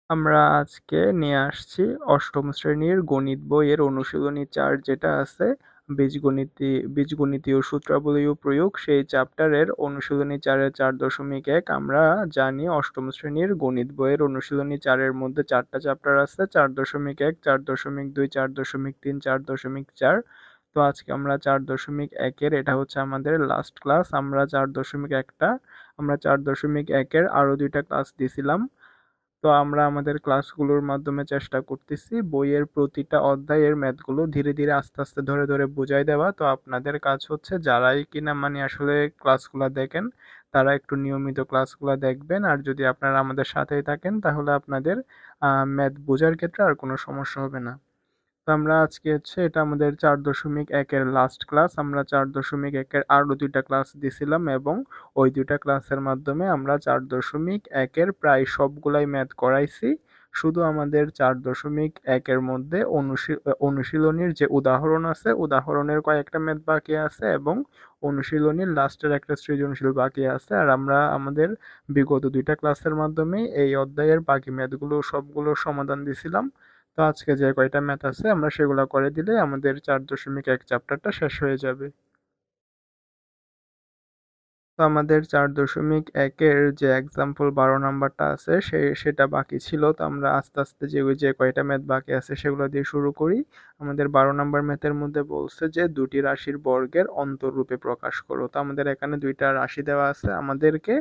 আমরা আজকে নিয়ে আসছি অষ্টম শ্রেণীর গণিত বইয়ের অনুশীলনী ৪ যেটা আছে বীজগণিতীয় সূত্রাবলী ও প্রয়োগ সেই চ্যাপ্টারের অনুশীলনী ৪-এর ৪.১ আমরা জানি অষ্টম শ্রেণীর গণিত বইয়ের অনুশীলনী ৪-এর মধ্যে ৪টা চ্যাপ্টার আছে ৪.১, ৪.২, ৪.৩, ৪.৪। তো আজকে আমরা ৪.১-এর এটা হচ্ছে আমাদের লাস্ট ক্লাস। আমরা ৪.১-এর আরো ২টা ক্লাস দিছিলাম। তো আমরা আমাদের ক্লাসগুলোর মাধ্যমে চেষ্টা করতেছি বইয়ের প্রতিটা অধ্যায়ের ম্যাথগুলো ধীরে ধীরে আস্তে আস্তে ধরে ধরে বুঝাই দেওয়া। তো আপনাদের কাজ হচ্ছে যারাই কিনা মানে আসলে ক্লাসগুলো দেখেন তারা একটু নিয়মিত ক্লাসগুলো দেখবেন, আর যদি আপনারা আমাদের সাথেই থাকেন তাহলে আপনাদের ম্যাথ বোঝার ক্ষেত্রে আর কোনো সমস্যা হবে না। তো আমরা আজকে হচ্ছে এটা আমাদের ৪.১-এর লাস্ট ক্লাস। আমরা ৪.১-এর আরো ২টা ক্লাস দিছিলাম এবং ওই ২টা ক্লাসের মাধ্যমে আমরা ৪.১-এর প্রায় সবগুলাই ম্যাথ করাইছি। শুধু আমাদের ৪.১-এর মধ্যে অনুশীলনীর যে উদাহরণ আছে উদাহরণের কয়েকটা ম্যাথ বাকি আছে এবং অনুশীলনীর লাস্টের একটা সৃজনশীল বাকি আছে। আর আমরা আমাদের বিগত ২টা ক্লাসের মাধ্যমেই এই অধ্যায়ের বাকি ম্যাথগুলো সবগুলোর সমাধান দিছিলাম। তো আজকে যে কয়টা ম্যাথ আছে আমরা সেগুলো করে দিলে আমাদের ৪.১ চ্যাপ্টারটা শেষ হয়ে যাবে। তো আমাদের ৪.১-এর যে এক্সাম্পল ১২ নাম্বারটা আছে সেটা বাকি ছিল। তো আমরা আস্তে আস্তে যে কয়টা ম্যাথ বাকি আছে সেগুলো দিয়ে শুরু করি। আমাদের ১২ নাম্বার ম্যাথের মধ্যে বলছে যে দুটি রাশির বর্গের অন্তররূপে প্রকাশ করো। তো আমাদের এখানে দুইটা রাশি দেওয়া আছে, আমাদেরকে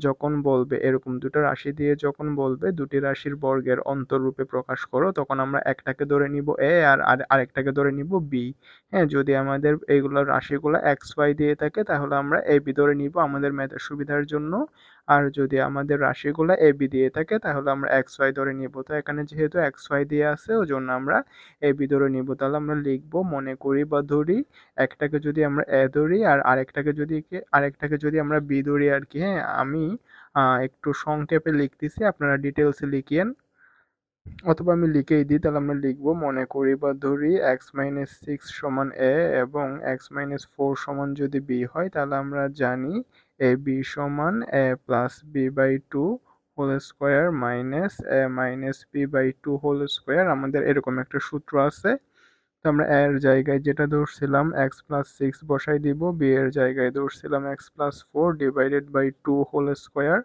যখন বলবে এরকম দুটো রাশি দিয়ে যখন বলবে দুটি রাশির বর্গের অন্তররূপে প্রকাশ করো, তখন আমরা একটাকে ধরে নিব এ আর আরেকটাকে ধরে নিব বি। হ্যাঁ, যদি আমাদের এইগুলো রাশিগুলো এক্স ওয়াই দিয়ে থাকে তাহলে আমরা এ বি ধরে নিব আমাদের ম্যাথের সুবিধার জন্য। আর যদি আমাদের রাশিগুলো এ বি দিয়ে থাকে তাহলে আমরা এক্স ওয়াই ধরে নিব। তো এখানে যেহেতু এক্স ওয়াই দিয়ে আছে ওই জন্য আমরা এ বি ধরে নিব। তাহলে আমরা লিখবো, মনে করি বা ধরি একটাকে যদি আমরা এ ধরি আর আরেকটাকে যদি আমরা বি ধরি আর কি। হ্যাঁ, আমি একটু সংক্ষেপে লিখতেছি, আপনারা ডিটেলসে লিখিয়েন অথবা আমি লিখেই দিই। তাহলে আমরা লিখবো, মনে করি বা ধরি x-6 সমান a এবং x-4 সমান যদি b হয় তাহলে আমরা জানি ab সমান a plus b by 2 whole square minus a minus b by 2 whole square. আমাদের এরকম একটা সূত্র আছে। তো আমরা a এর জায়গায় যেটা ধরছিলাম x+6 বসাই দিব, b এর জায়গায় ধরছিলাম x+4 divided by 2 whole square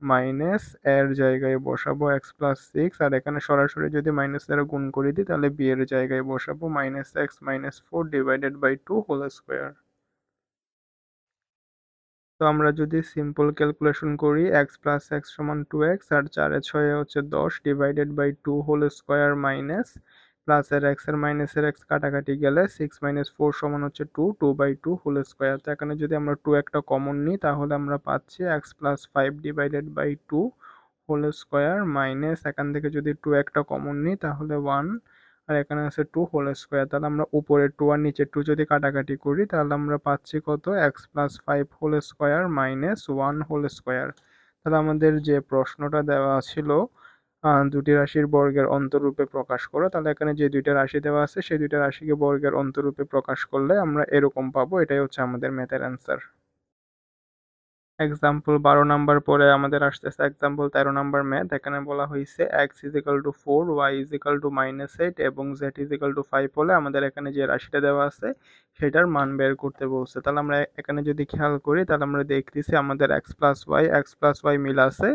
minus এর জায়গায় বসাবো x+6, আর এখানে সরাসরি যদি মাইনাস দ্বারা গুণ করে দিই তাহলে বি এর জায়গায় বসাবো -x-4 divided by 2 whole square. তো আমরা যদি সিম্পল ক্যালকুলেশন করি x+x সমান 2x আর 4 এ 6 হচ্ছে 10 divided by 2 whole square minus প্লাসের এর মাইনাসের এক্স কাটাকাটি গেলে 6 - 4 সমান হচ্ছে 2 হোল স্কোয়ার। তো এখানে যদি আমরা 2 একটা কমন নিই তাহলে আমরা পাচ্ছি x+5 divided by 2 whole square minus এখান থেকে যদি 2 একটা কমন নিই তাহলে 1 আর এখানে আছে 2 হোল স্কোয়ার। তাহলে আমরা উপরে 2 আর নিচে 2 যদি কাটাকাটি করি তাহলে আমরা পাচ্ছি কত, x+5 whole square minus 1 whole square. তাহলে আমাদের যে প্রশ্নটা দেওয়া ছিল দুটি রাশির বর্গের অন্তরূপে প্রকাশ করো, তাহলে এখানে যে দুইটা রাশি দেওয়া আছে সেই দুইটা রাশিকে বর্গের অন্তরূপে প্রকাশ করলে আমরা এরকম পাবো। এটাই হচ্ছে আমাদের ম্যাথের অ্যান্সার। এক্সাম্পল ১২ নাম্বার পরে আমাদের আসতেছে এক্সাম্পল ১৩ নাম্বার ম্যাথ। এখানে বলা হয়েছে x=4, y=-8 এবং z=5 হলে আমাদের এখানে যে রাশিটা দেওয়া আছে সেটার মান বের করতে বলছে। তাহলে আমরা এখানে যদি খেয়াল করি তাহলে আমরা দেখতেছি আমাদের x+y মিল আছে,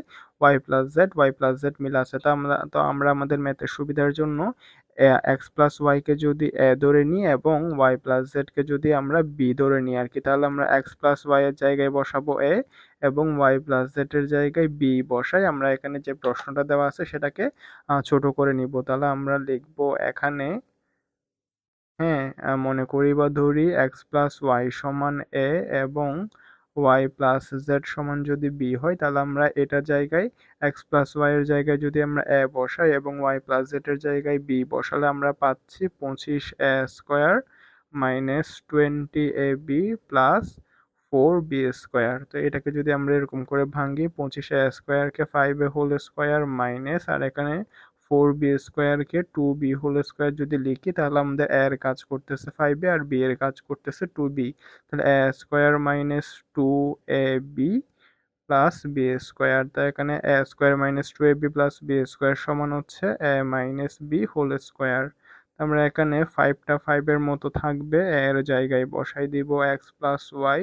y+z মিল আছে। তো আমরা আমাদের ম্যাথের সুবিধার জন্য x+y কে যদি a ধরে নিই এবং y+z কে যদি আমরা b ধরে নিই আর কি, তাহলে আমরা x+y এর জায়গায় বসাবো a এবং y+z এর জায়গায় b বসাই। আমরা এখানে যে প্রশ্নটা দেওয়া আছে সেটাকে ছোট করে নিব। তাহলে আমরা লিখব এখানে, হ্যাঁ, মনে করি বা ধরি x+y সমান a এবং y+z সমান যদি b হয় তাহলে আমরা এটার জায়গায় x+y এর জায়গায় যদি আমরা a বসাই এবং y+z এর জায়গায় b বসালে আমরা পাচ্ছি 25a square minus 20ab plus 4b square. তো এটাকে যদি আমরা এরকম করে ভাঙি, 25a স্কোয়ারকে 5a হোল স্কোয়ার মাইনাস আর এখানে 4b স্কোয়ারকে 2b হোল স্কোয়ার যদি লিখি তাহলে আমাদের a এর কাজ করতেছে 5a আর b এর কাজ করতেছে 2b। তাহলে a square minus 2ab plus B square. তো এখানে A square minus two A B plus B square সমান হচ্ছে A minus B whole square. আমরা এখানে ফাইভটা ফাইভের মতো থাকবে, এর জায়গায় বসাই দিব X plus Y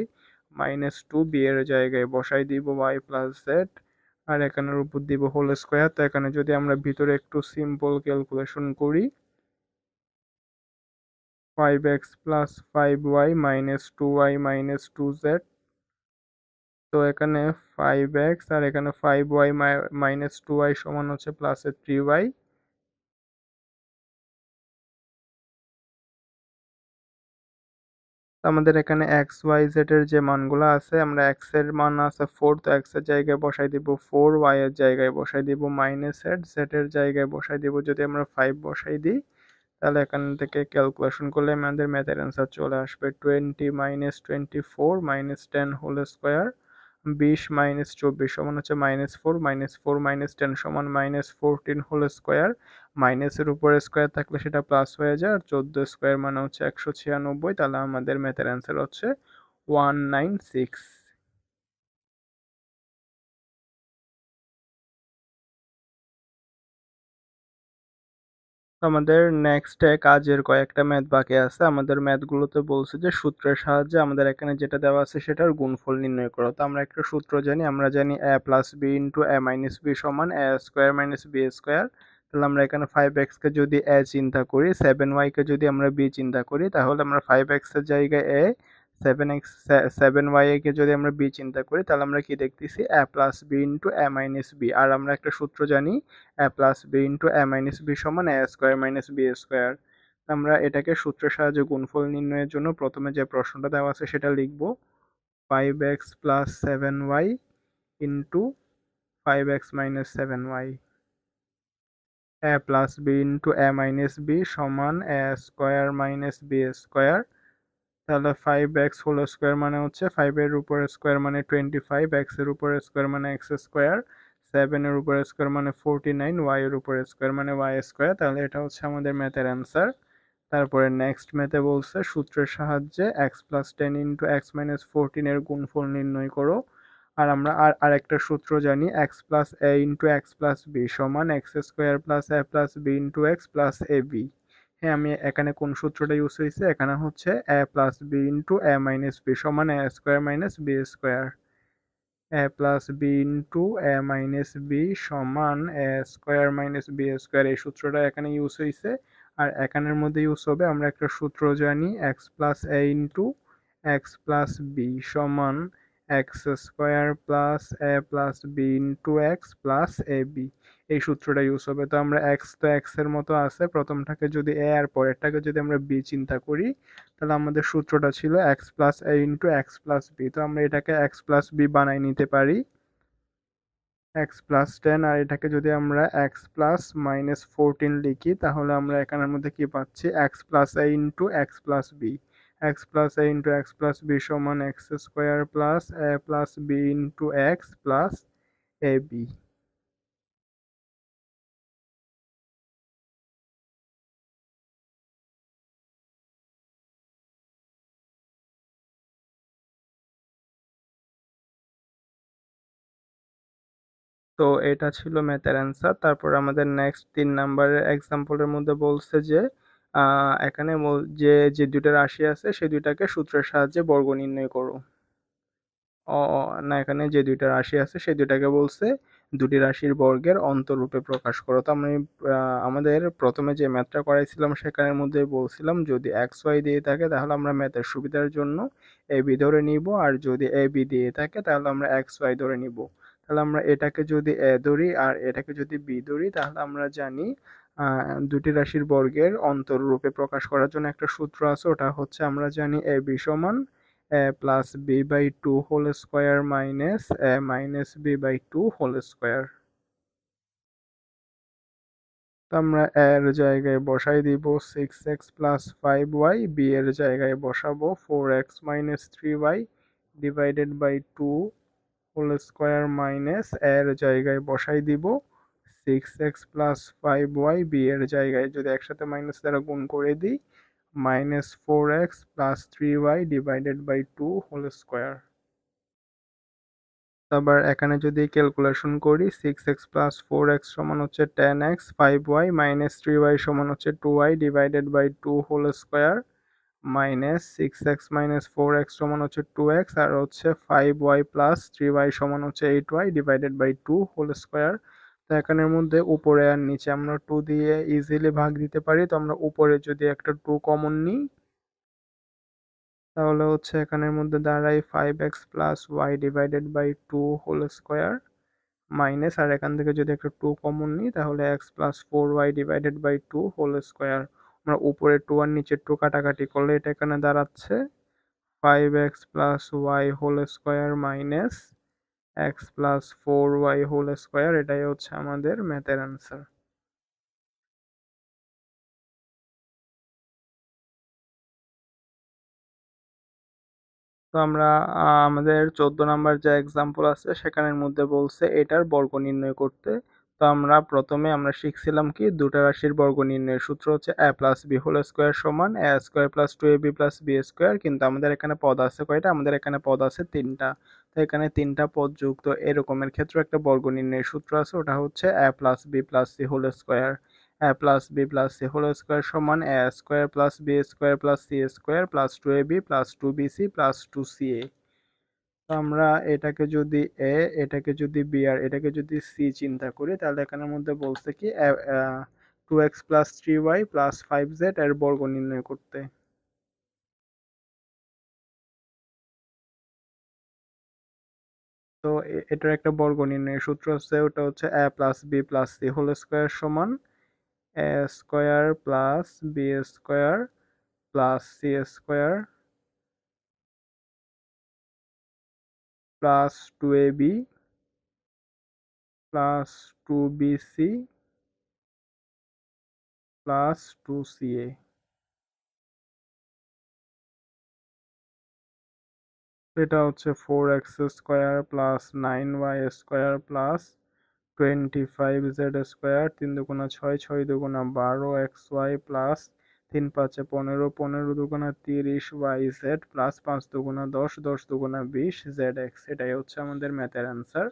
minus two, B এর জায়গায় বসাই দিব ওয়াই প্লাস জেড, আর এখানের উপর দিব হোল স্কোয়ার। তো এখানে যদি আমরা ভিতরে একটু সিম্পল ক্যালকুলেশন করি, 5x plus 5y minus 2y minus 2z, তো এখানে 5x আর এখানে 5y মাইনাস 2y সমান হচ্ছে প্লাসে 3y। আমাদের এখানে এক্স ওয়াই জেড এর যে মানগুলো আছে, আমরা এক্স এর মান আছে 4, তো এক্স এর জায়গায় বসাই দিব 4, ওয়াই এর জায়গায় বসাই দিব মাইনাস এড, জেড এর জায়গায় বসাই দিব যদি আমরা 5 বসাই দিই, তাহলে এখান থেকে ক্যালকুলেশন করলে আমাদের ম্যাথের অ্যান্সার চলে আসবে 20 minus 24 minus 10 whole square, 20 minus 24 সমান হচ্ছে মাইনাস 4, মাইনাস 4 মাইনাস 10 সমান মাইনাস 14 হোল স্কোয়ার। মাইনাসের উপরে স্কোয়ার থাকলে সেটা প্লাস হয়ে যায়, আর 14 স্কোয়ার মানে হচ্ছে 196, তাহলে আমাদের ম্যাথের অ্যান্সার হচ্ছে 196। আমাদের নেক্সট কাজের কয়েকটা ম্যাথ বাকি আছে। আমাদের ম্যাথগুলোতে বলছে যে সূত্রের সাহায্যে আমাদের এখানে যেটা দেওয়া আছে সেটার গুণফল নির্ণয় করো। তো আমরা একটা সূত্র জানি, আমরা জানি এ plus B into A minus B সমান A square minus B square. তাহলে আমরা এখানে 5x-কে যদি এ চিন্তা করি, 7y-কে যদি আমরা বি চিন্তা করি, তাহলে আমরা 5x-এর জায়গায় এ, 7y-কে যদি আমরা বি চিন্তা করি, তাহলে আমরা কি দেখতেছি এ plus B into A minus B. আর আমরা একটা সূত্র জানি এ plus B into A minus B সমান A square minus B square. আমরা এটাকে সূত্রের সাহায্যে গুণফল নির্ণয়ের জন্য প্রথমে যে প্রশ্নটা দেওয়া আছে সেটা লিখব, 5x plus 7y into 5x minus 7y, A plus B into A minus B সমান A square minus B square. তাহলে 5x হোল স্কোয়ার মানে হচ্ছে 5 এর উপর স্কোয়ার মানে 25, x এর উপর স্কোয়ার মানে x স্কোয়ার, 7 এর উপর স্কোয়ার মানে 49, y এর উপর স্কোয়ার মানে y স্কোয়ার। তাহলে এটা হচ্ছে আমাদের ম্যাথের অ্যান্সার। তারপরে নেক্সট ম্যাথে বলছে সূত্রের সাহায্যে x plus 10 into x minus 14 এর গুণফল নির্ণয় করো। আর আমরা আরেকটা সূত্র জানি, x plus a into x plus b সমান x square plus a plus B into x plus a b. হ্যাঁ, আমি এখানে কোন সূত্রটা ইউজ হয়েছে, এখানে হচ্ছে a plus B into A minus B সমান A square minus B square. A plus B into A minus B সমান A square minus B square, এই সূত্রটা এখানে ইউজ হয়েছে। আর এখানের মধ্যে ইউজ হবে, আমরা একটা সূত্র জানি x plus a into x plus b সমান x square plus a plus B into x plus a b, এই সূত্রটা ইউজ হবে। তো আমরা এক্স তো এক্স এর মতো আছে, প্রথমটাকে যদি এ আর পরেরটাকে যদি আমরা বি চিন্তা করি, তাহলে আমাদের সূত্রটা ছিল x plus a into x plus B. তো আমরা এটাকে এক্স প্লাস বি বানাই নিতে পারি, এক্স প্লাস 10, আর এটাকে যদি আমরা এক্স প্লাস মাইনাস 14 লিখি, তাহলে আমরা এখানের মধ্যে কি পাচ্ছি x plus a into x plus b. X plus a into x plus b সমান x square plus a plus B into x plus a b. তো এটা ছিল ম্যাথের অ্যান্সার। তারপর আমাদের নেক্সট 3 নাম্বারের এক্সাম্পলের মধ্যে বলছে যে এখানে যে যে দুইটা রাশি আছে সেই দুইটাকে সূত্রের সাহায্যে বর্গ নির্ণয় করো। না, এখানে যে দুইটা রাশি আছে সেই দুইটাকে বলছে দুটি রাশির বর্গের অন্তরূপে প্রকাশ করো। তো আমি আমাদের প্রথমে যে ম্যাথটা করাইছিলাম সেখানের মধ্যে বলছিলাম যদি এক্স ওয়াই দিয়ে থাকে তাহলে আমরা ম্যাথের সুবিধার জন্য এ বি ধরে নিব, আর যদি এ বি দিয়ে থাকে তাহলে আমরা এক্স ওয়াই ধরে নিব। তাহলে আমরা এটাকে যদি এ ধরি আর এটাকে যদি বি ধরি, তাহলে আমরা জানি দুটি রাশির বর্গের অন্তররূপে প্রকাশ করার জন্য একটা সূত্র আছে, ওটা হচ্ছে আমরা জানি এ বি সমান a plus b by 2 whole square minus a minus b by 2 whole square। তো আমরা এর জায়গায় বসাই দিব 6x plus 5y, b এর জায়গায় বসাবো 4x minus 3y divided by 2 whole square minus এর জায়গায় বসাই দিব 6x plus 5y, b এর জায়গায় যদি একসাথে মাইনাস দ্বারা গুণ করে দিই minus 4x plus 3y divided by 2 whole square। আবার এখানে যদি ক্যালকুলেশন করি 6x প্লাস 4x সমান হচ্ছে 10x, 5y মাইনাস 3y সমান হচ্ছে 2y divided by 2 whole square, minus 6x minus 4x সমান হচ্ছে 2x, আর হচ্ছে 5y প্লাস 3y সমান হচ্ছে 8y divided by 2 whole square. তো এখানের মধ্যে উপরে আর নিচে আমরা 2 দিয়ে ইজিলি ভাগ দিতে পারি, তো আমরা উপরে যদি একটা 2 কমন নিই তাহলে হচ্ছে এখানের মধ্যে দাঁড়ায় 5x plus y divided by 2 whole square, minus, আর এখান থেকে যদি একটা 2 কমন নিই তাহলে x plus 4y divided by 2 whole square. আমরা উপরে 2 আর নিচে 2 কাটাকাটি করলে এটা এখানে দাঁড়াচ্ছে 5x plus Y whole square minus X plus 4y whole square. এটাই হচ্ছে আমাদের ম্যাথের অ্যান্সার। তো আমরা আমাদের 14 নাম্বার যে এক্সাম্পল আছে সেখানের মধ্যে বলছে এটার বর্গ নির্ণয় করতে। তো আমরা শিখছিলাম কি দুটা রাশির বর্গ নির্ণয়ের সূত্র হচ্ছে a plus B whole square সমান a square plus 2ab plus B square, কিন্তু আমাদের এখানে পদ আছে কয়টা? আমাদের এখানে পদ আছে তিনটা। তো এখানে তিনটা পদ যুক্ত এরকমের ক্ষেত্রে একটা বর্গ নির্ণয়ের সূত্র আছে, ওটা হচ্ছে a plus B plus C whole square. a plus B plus C whole square সমান a square plus B square plus C square plus 2ab plus 2bc plus 2ca। তো আমরা এটাকে যদি বি আর এটাকে যদি সি চিন্তা করি তাহলে এখানের মধ্যে বলছে কি 2x plus 3y plus 5z এর বর্গ নির্ণয় করতে। তো এটার একটা বর্গ নির্ণয়ের সূত্র আছে, ওটা হচ্ছে a plus B plus C whole square সমান a square plus B square plus C square plus 2ab plus 2bc plus 2ca। এটা হচ্ছে 4x square plus 9y square plus 25z square, 3 দুগুণা 6, 6 দুগুণা 12 xy প্লাস 3 5 15, 15 দুগুণা 30 yz plus 5 দুগুণা 10, 10 দুগুণা 20 zx। এটাই হচ্ছে আমাদের ম্যাথের অ্যান্সার।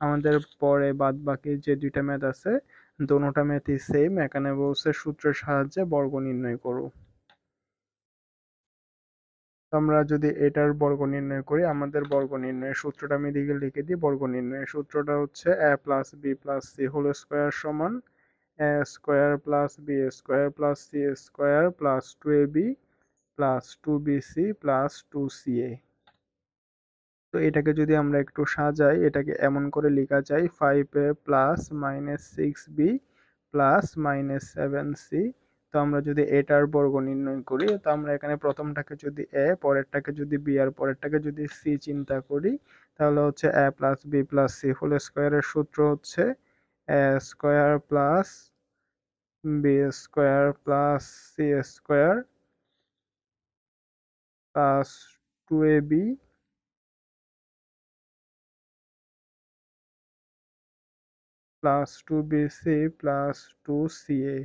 আমাদের পরে বাদ বাকি যে দুইটা ম্যাথ আছে দোনোটা ম্যাথই সেম, এখানে বলছে সূত্রের সাহায্যে বর্গ নির্ণয় করো। আমরা যদি এটার বর্গ নির্ণয় করি, আমাদের বর্গ নির্ণয়ের সূত্রটা আমি এদিকে লিখে দিই। বর্গ নির্ণয়ের সূত্রটা হচ্ছে a plus B plus C whole square সমান a square plus B square plus C square plus 2ab plus 2bc plus 2ca। তো এটাকে যদি আমরা একটু সাজাই এটাকে এমন করে লেখা যায় 5a plus minus 6b plus minus 7c। তো আমরা যদি এটার বর্গ নির্ণয় করি তো আমরা এখানে প্রথমটাকে যদি a, পরেরটাকে যদি b আর পরেরটাকে যদি c চিন্তা করি তাহলে হচ্ছে a plus B plus C whole স্কোয়ারের সূত্র হচ্ছে a square plus B square plus C square plus 2ab plus 2bc plus 2ca।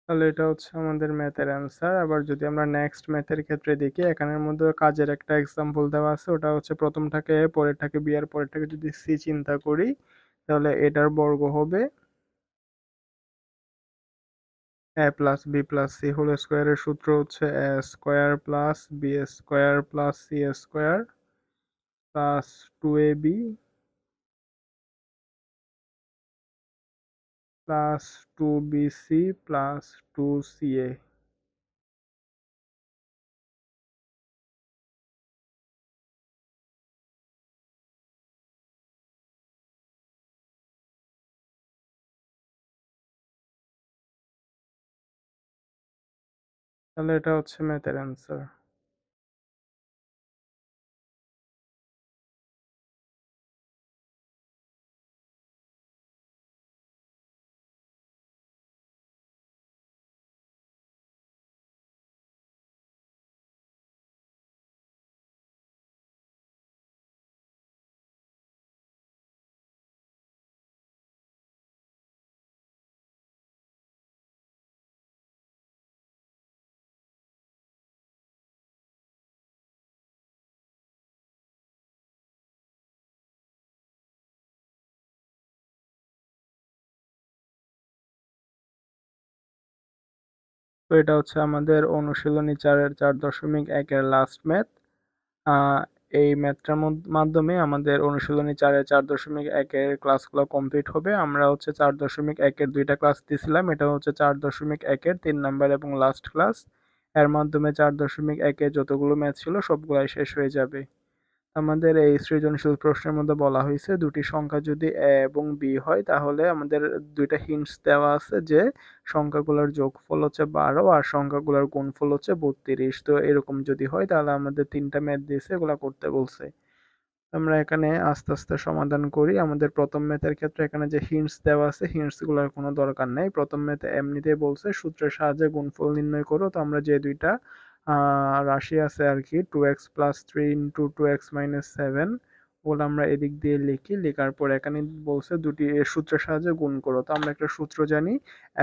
তাহলে এটা হচ্ছে আমাদের ম্যাথের অ্যান্সার। আবার যদি আমরা নেক্সট ম্যাথের ক্ষেত্রে দেখি এখানের মধ্যে কাজের একটা এক্সাম্পল দেওয়া আছে, ওটা হচ্ছে প্রথমটাকে পরেরটাকে বি আর পরেরটাকে যদি সি চিন্তা করি তাহলে এটার বর্গ হবে a plus B plus C whole স্কোয়ারের সূত্র হচ্ছে a square plus B square plus C square plus 2ab plus 2bc plus 2ca। তাহলে এটা হচ্ছে ম্যাথের অ্যান্সার। তো এটা হচ্ছে আমাদের অনুশীলনী 4.1-এর লাস্ট ম্যাথ। আহ, এই ম্যাথটার মাধ্যমে আমাদের অনুশীলনী 4.1-এর ক্লাসগুলো কমপ্লিট হবে। আমরা হচ্ছে 4.1-এর দুইটা ক্লাস দিয়েছিলাম, এটা হচ্ছে 4.1-এর 3 নাম্বার এবং লাস্ট ক্লাস। এর মাধ্যমে 4.1-এ যতগুলো ম্যাথ ছিল সবগুলাই শেষ হয়ে যাবে। আমাদের এই সৃজনশীল প্রশ্নের মধ্যে বলা হয়েছে দুটি সংখ্যা যদি এ এবং বি হয় তাহলে আমাদের দুইটা হিন্টস দেওয়া আছে যে সংখ্যাগুলোর যোগফল হচ্ছে 12 আর সংখ্যাগুলোর গুণফল হচ্ছে 32। তো এরকম যদি হয় তাহলে আমাদের তিনটা ম্যাথ দিয়েছে, এগুলা করতে বলছে। আমরা এখানে আস্তে আস্তে সমাধান করি। আমাদের প্রথম ম্যাথের ক্ষেত্রে এখানে যে হিন্টস দেওয়া আছে হিন্টস গুলোর কোনো দরকার নেই। প্রথম ম্যাথে এমনিতেই বলছে সূত্রের সাহায্যে গুণফল নির্ণয় করো। তো আমরা যে দুইটা রাশি আছে আর কি, 2x+3 ইন্টু 2x-7, ওগুলো আমরা এদিক দিয়ে লিখি। লেখার পর এখানে বলছে দুটি সূত্রের সাহায্যে গুণ করো। তো আমরা একটা সূত্র জানি,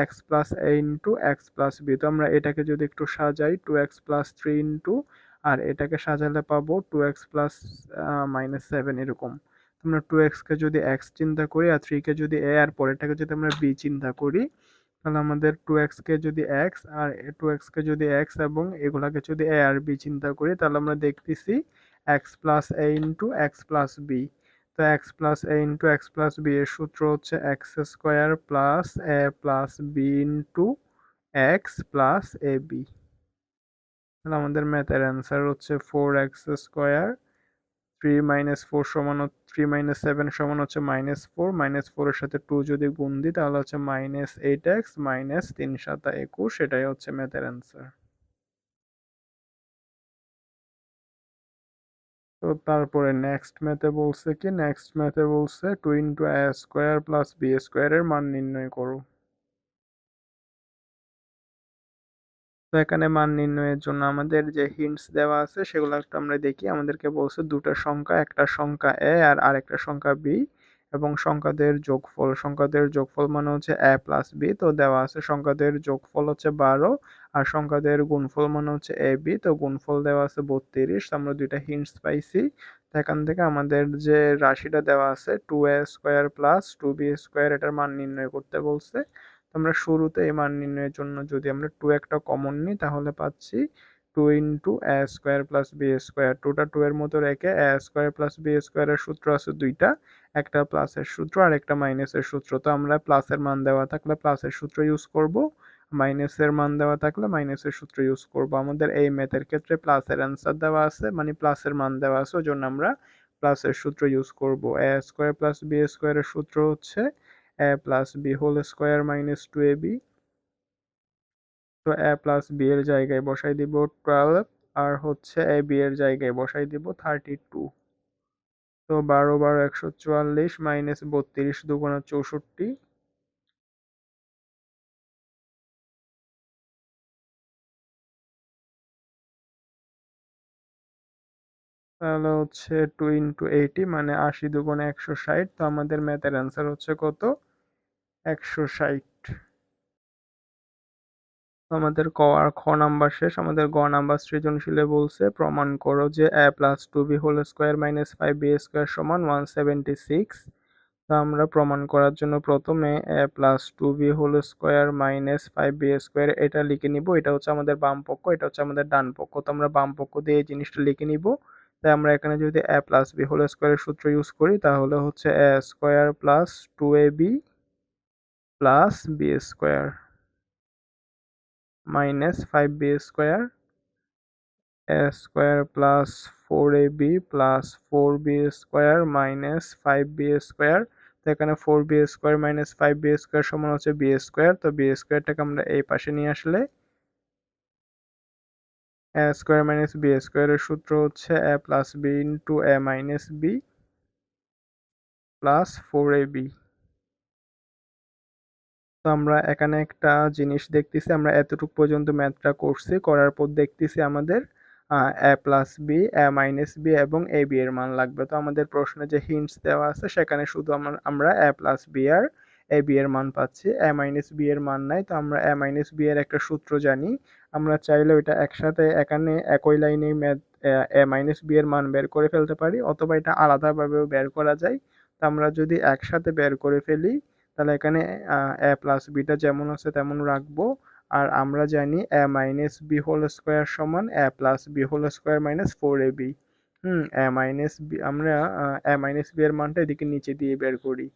x+a ইন্টু x+b। তো আমরা এটাকে যদি একটু সাজাই, 2x+3 ইন্টু, আর এটাকে সাজালে পাবো 2x+-7 এরকম। আমরা 2x কে যদি x চিন্তা করি আর 3 কে যদি a আর পরেরটাকে যদি আমরা b চিন্তা করি, তাহলে আমাদের 2x কে যদি x আর 2x কে যদি x এবং এগুলাকে যদি a আর b চিন্তা করি তাহলে আমরা দেখতেছি x+a ইন্টু x+b। তো x+a ইন্টু x+b এর সূত্র হচ্ছে x² plus a plus b into x plus ab। তাহলে আমাদের ম্যাথের অ্যান্সার হচ্ছে 4x²। 3 - 7 সমান হচ্ছে -4, -4 এর সাথে 2 যদি গুণ দিই তাহলে হচ্ছে -8x, -3×7=21। সেটাই হচ্ছে ম্যাথের অ্যান্সার। তো তারপরে নেক্সট ম্যাথে বলছে 2 × a² + b² এর মান নির্ণয় করো। তো এখানে মান নির্ণয়ের জন্য আমাদের যে হিন্টস দেওয়া আছে সেগুলো একটু আমরা দেখি। আমাদেরকে বলছে দুটো সংখ্যা, একটা সংখ্যা a আর আরেকটা সংখ্যা b, এবং সংখ্যাদের যোগফল মানে হচ্ছে a প্লাস b। তো দেওয়া আছে সংখ্যাদের যোগফল হচ্ছে 12 আর সংখ্যাদের গুণফল মানে হচ্ছে ab। তো গুণফল দেওয়া আছে 32। আমরা দুইটা হিন্টস পাইছি। তো এখান থেকে আমাদের যে রাশিটা দেওয়া আছে 2a² প্লাস 2b², এটার মান নির্ণয় করতে বলছে। আমরা শুরুতে এই মান নির্ণয়ের জন্য যদি আমরা 2 একটা কমন নিই তাহলে পাচ্ছি 2 ইন্টু a² প্লাস b²। 2টা 2 এর মতো রেখে a² প্লাস b² এর সূত্র আছে দুইটা, একটা প্লাসের সূত্র আর একটা মাইনাসের সূত্র। তো আমরা প্লাসের মান দেওয়া থাকলে প্লাসের সূত্র ইউজ করব, মাইনাসের মান দেওয়া থাকলে মাইনাসের সূত্র ইউজ করব। আমাদের এই ম্যাথের ক্ষেত্রে প্লাসের অ্যান্সার দেওয়া আছে, মানে প্লাসের মান দেওয়া আছে, ওই জন্য আমরা প্লাসের সূত্র ইউজ করব। a² প্লাস b² এর সূত্র হচ্ছে a plus b whole square minus 2ab। তো a প্লাস b এর জায়গায় বসাই দিব 12 আর হচ্ছে a b এর জায়গায় বসাই দিব 32। তো 12 × 144 মাইনাস 32 2 × 64। তাহলে হচ্ছে 2 × 80 মানে 80 2 × 160। তো আমাদের ম্যাথের অ্যান্সার হচ্ছে কত? 160। আমাদের ক আর খ নাম্বার শেষ। আমাদের গ নাম্বার সৃজনশীলে বলছে প্রমাণ করো যে a plus 2b whole square minus 5b² সমান 176। তা আমরা প্রমাণ করার জন্য প্রথমে a plus 2b whole square minus 5b² এটা লিখে নিব। এটা হচ্ছে আমাদের বাম পক্ষ, এটা হচ্ছে আমাদের ডান পক্ষ। তো আমরা বাম পক্ষ দিয়ে এই জিনিসটা লিখে নিব। তাই আমরা এখানে যদি a প্লাস b হোল স্কোয়ারের সূত্র ইউজ করি তাহলে হচ্ছে a² plus 2ab plus b² minus 5b², a² plus 4ab plus 4b² minus 5b²। তো এখানে 4b² মাইনাস 5b² সমান হচ্ছে b²। তো b²টাকে আমরা এই পাশে নিয়ে আসলে a² মাইনাস b² এর সূত্র হচ্ছে a plus b into a minus b plus 4ab। তো আমরা এখানে একটা জিনিস দেখতেছি, আমরা এতটুকু পর্যন্ত ম্যাথটা করছি, করার পর দেখতেছি আমাদের a plus B, a minus B এবং এ বি এর মান লাগবে। তো আমাদের প্রশ্নে যে হিন্টস দেওয়া আছে সেখানে শুধু আমরা a প্লাস বি আর এ বি এর মান পাচ্ছি, a মাইনাস বি এর মান নাই। তো আমরা a মাইনাস বি এর একটা সূত্র জানি, আমরা চাইলে ওইটা একসাথে এখানে একই লাইনে ম্যাথ a মাইনাস বি এর মান বের করে ফেলতে পারি, অথবা এটা আলাদাভাবেও বের করা যায়। তো আমরা যদি একসাথে বের করে ফেলি তাহলে এখানে a প্লাস বিটা যেমন আছে তেমন রাখবো, আর আমরা জানি a minus B whole square সমান a plus B whole square minus 4ab। a minus B আমরা a মাইনাস বি এর মানটা এদিকে নিচে দিয়ে বের করি।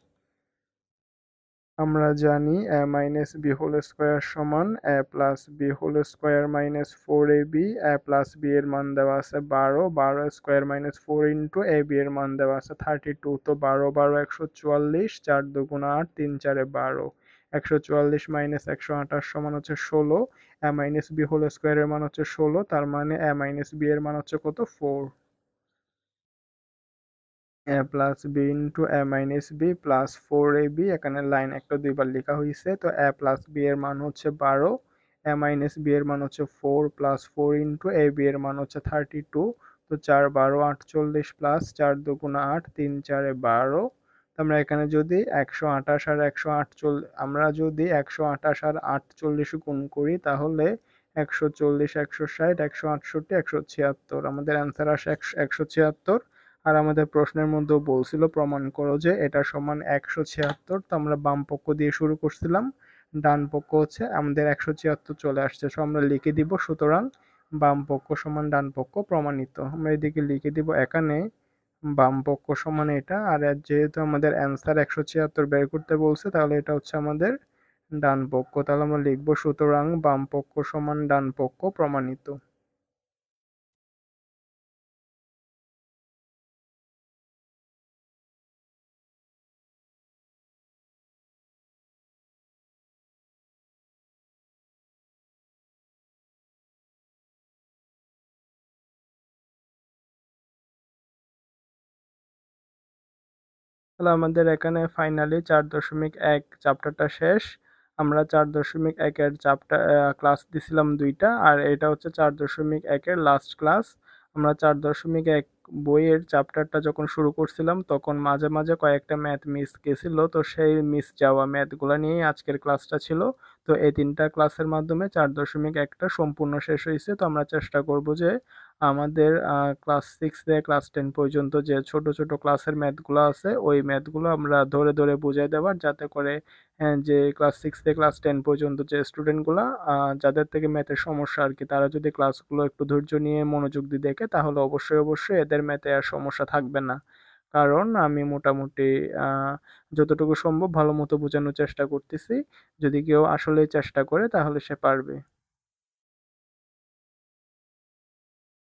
আমরা জানি a minus B whole square সমান a plus B whole square minus 4ab। a plus B এর মান দেওয়া আছে 12 square minus 4 into a B এর মান দেওয়া আছে 32। তো 12 144, 4 দুগুণা 8, 3 4 12। 144 মাইনাস 128 সমান হচ্ছে 16। a minus B whole square এর মান হচ্ছে 16, তার মানে a মাইনাস বি এর মান হচ্ছে কত? 4। a plus B into a minus B plus 4ab, এখানে লাইন একটা দুইবার লেখা হয়েছে। তো a প্লাস বি এর মান হচ্ছে 12, a মাইনাস বি এর মান হচ্ছে 4 প্লাস 4 ইন্টু a বি এর মান হচ্ছে 32। তো 4 12 48 প্লাস 4 দুগুণা 8, 3 4 12। তো আমরা এখানে যদি 128 আর 148 আমরা যদি 128 আর 48 গুণ করি তাহলে 140 160 168 176, আমাদের অ্যান্সার আসে 176। আর আমাদের প্রশ্নের মধ্যেও বলছিল প্রমাণ করো যে এটা সমান 176। তো আমরা বাম পক্ষ দিয়ে শুরু করছিলাম, ডান পক্ষ হচ্ছে আমাদের 176 চলে আসছে। সো আমরা লিখে দিব সুতরাং বাম পক্ষ সমান ডান পক্ষ প্রমাণিত। আমরা এদিকে লিখে দিব এখানে বাম পক্ষ সমান এটা, আর যেহেতু আমাদের অ্যান্সার 176 বের করতে বলছে তাহলে এটা হচ্ছে আমাদের ডান পক্ষ। তাহলে আমরা লিখবো সুতরাং বাম পক্ষ সমান ডান পক্ষ প্রমাণিত। তাহলে আমাদের এখানে ফাইনালি 4.1 চ্যাপ্টারটা শেষ। আমরা 4.1-এর চ্যাপ্টার ক্লাস দিছিলাম দুইটা, আর এটা হচ্ছে 4.1-এর লাস্ট ক্লাস। আমরা 4.1 বইয়ের চ্যাপ্টারটা যখন শুরু করছিলাম তখন মাঝে মাঝে কয়েকটা ম্যাথ মিস গেছিল, তো সেই মিস যাওয়া ম্যাথগুলো নিয়েই আজকের ক্লাসটা ছিল। তো এই তিনটা ক্লাসের মাধ্যমে 4.1টা সম্পূর্ণ শেষ হয়েছে। তো আমরা চেষ্টা করব যে আমাদের ক্লাস 6 থেকে ক্লাস 10 পর্যন্ত যে ছোট ছোট ক্লাসের ম্যাথগুলো আছে ওই ম্যাথগুলো আমরা ধরে ধরে বুঝিয়ে দেওয়ার, যাতে করে যে ক্লাস 6 থেকে ক্লাস 10 পর্যন্ত যে স্টুডেন্টগুলো যাদের থেকে ম্যাথের সমস্যা আর কি, তারা যদি ক্লাসগুলো একটু ধৈর্য নিয়ে মনোযোগ দিয়ে দেখে তাহলে অবশ্যই অবশ্যই এদের ম্যাথে আর সমস্যা থাকবে না। কারণ আমি মোটামুটি যতটুকু সম্ভব ভালো মতো বোঝানোর চেষ্টা করতেছি। যদি কেউ আসলে চেষ্টা করে তাহলে সে পারবে।